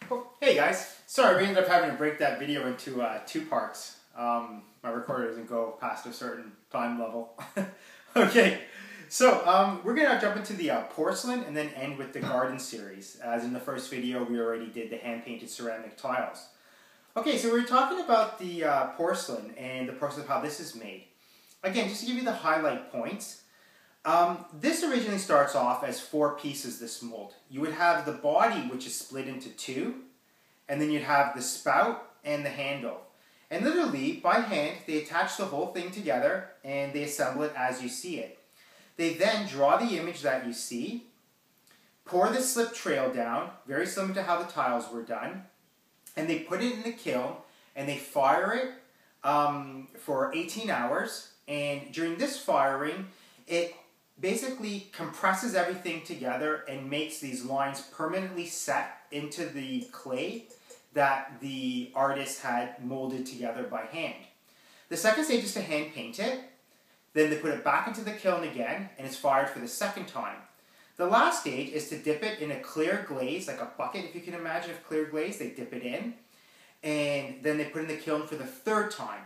Oh, hey guys, sorry we ended up having to break that video into two parts. My recorder doesn't go past a certain time level. Okay, so we're going to jump into the porcelain and then end with the garden series. As in the first video we already did the hand-painted ceramic tiles. Okay, so we're talking about the porcelain and the process of how this is made. Again, just to give you the highlight points. This originally starts off as 4 pieces, this mold. You would have the body, which is split into 2, and then you'd have the spout and the handle. And literally, by hand, they attach the whole thing together and they assemble it as you see it. They then draw the image that you see, pour the slip trail down, very similar to how the tiles were done, and they put it in the kiln and they fire it for 18 hours. And during this firing, it basically compresses everything together and makes these lines permanently set into the clay that the artist had molded together by hand. The second stage is to hand paint it. Then they put it back into the kiln again and it's fired for the second time. The last stage is to dip it in a clear glaze, like a bucket if you can imagine of clear glaze. They dip it in and then they put it in the kiln for the third time.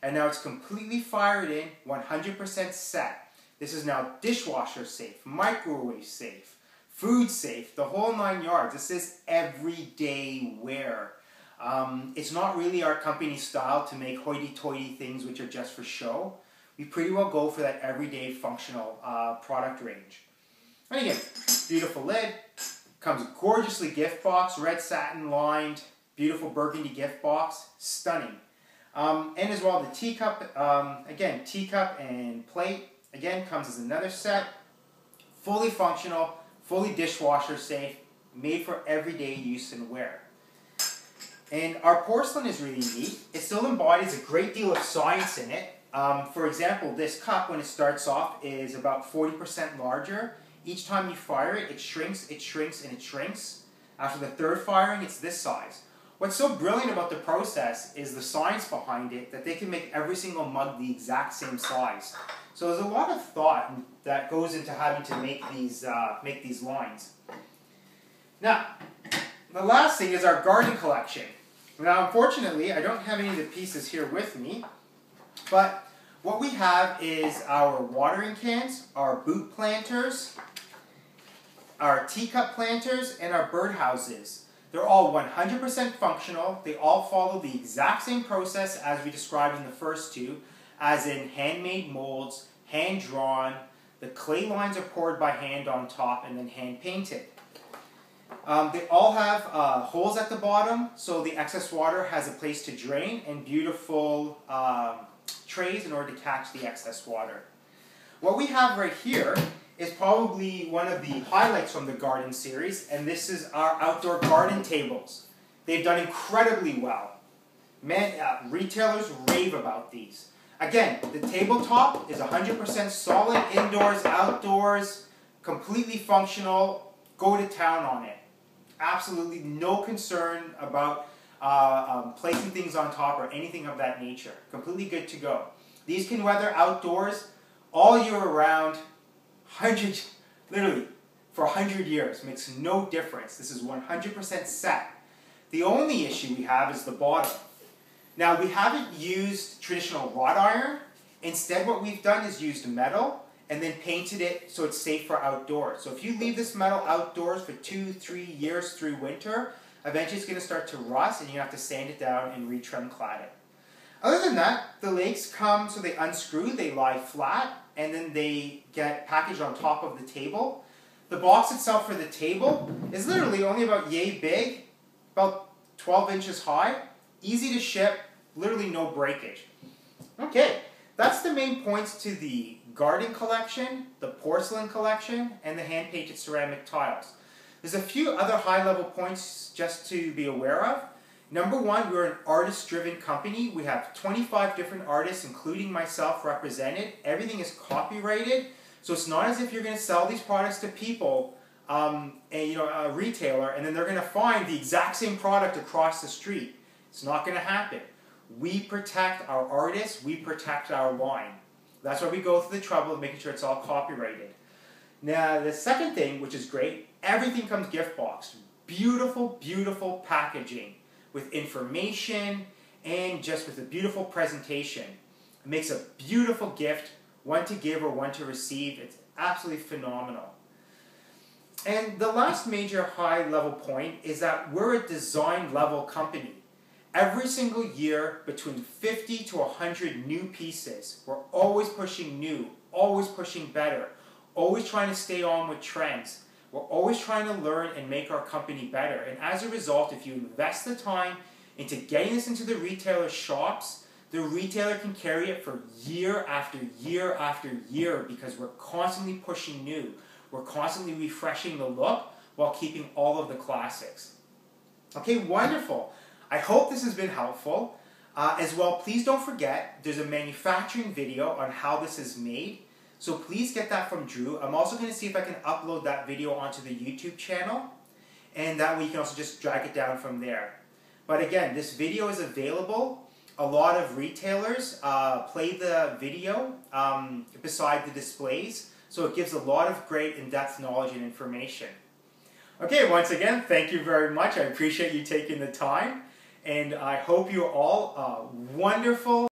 And now it's completely fired in, 100% set. This is now dishwasher safe, microwave safe, food safe, the whole 9 yards. This is everyday wear. It's not really our company style to make hoity-toity things which are just for show. We pretty well go for that everyday functional product range. And again, beautiful lid, comes gorgeously gift box, red satin lined, beautiful burgundy gift box, stunning. And as well the teacup, again teacup and plate. Again, comes as another set, fully functional, fully dishwasher safe, made for everyday use and wear. And our porcelain is really neat. It still embodies a great deal of science in it. For example, this cup, when it starts off, is about 40% larger. Each time you fire it, it shrinks, and it shrinks. After the third firing, it's this size. What's so brilliant about the process is the science behind it, that they can make every single mug the exact same size. So there's a lot of thought that goes into having to make these lines. Now, the last thing is our garden collection. Now, unfortunately, I don't have any of the pieces here with me, but what we have is our watering cans, our boot planters, our teacup planters, and our birdhouses. They're all 100% functional. They all follow the exact same process as we described in the first two, as in handmade molds, hand-drawn. The clay lines are poured by hand on top and then hand-painted. They all have holes at the bottom, so the excess water has a place to drain, and beautiful trays in order to catch the excess water. What we have right here is probably one of the highlights from the garden series, and this is our outdoor garden tables. They've done incredibly well. Man, retailers rave about these. Again, the tabletop is 100% solid, indoors, outdoors, completely functional. Go to town on it. Absolutely no concern about placing things on top or anything of that nature. Completely good to go. These can weather outdoors all year around. Literally, for 100 years, makes no difference. This is 100% set. The only issue we have is the bottom. Now, we haven't used traditional wrought iron. Instead, what we've done is used metal and then painted it so it's safe for outdoors. So if you leave this metal outdoors for 2-3 years through winter, eventually it's going to start to rust and you have to sand it down and re-trim clad it. Other than that, the legs come, so they unscrew, they lie flat, and then they get packaged on top of the table. The box itself for the table is literally only about yay big, about 12 inches high, easy to ship, literally no breakage. Okay, that's the main points to the garden collection, the porcelain collection, and the hand-painted ceramic tiles. There's a few other high-level points just to be aware of. Number one, we're an artist-driven company. We have 25 different artists, including myself, represented. Everything is copyrighted, so it's not as if you're going to sell these products to people, a retailer, and then they're going to find the exact same product across the street. It's not going to happen. We protect our artists. We protect our line. That's why we go through the trouble of making sure it's all copyrighted. Now, the second thing, which is great, everything comes gift boxed. beautiful, beautiful packaging with information and just with a beautiful presentation. It makes a beautiful gift, one to give or one to receive. It's absolutely phenomenal. And the last major high level point is that we're a design level company. Every single year, between 50 to 100 new pieces. We're always pushing new, always pushing better, always trying to stay on with trends. We're always trying to learn and make our company better. And as a result, if you invest the time into getting this into the retailer shops, the retailer can carry it for year after year after year because we're constantly pushing new. We're constantly refreshing the look while keeping all of the classics. Okay, wonderful. I hope this has been helpful. As well, please don't forget, there's a manufacturing video on how this is made. So please get that from Drew. I'm also going to see if I can upload that video onto the YouTube channel. And that way you can also just drag it down from there. But again, this video is available. A lot of retailers play the video beside the displays. So it gives a lot of great in-depth knowledge and information. Okay, once again, thank you very much. I appreciate you taking the time. And I hope you're all wonderful.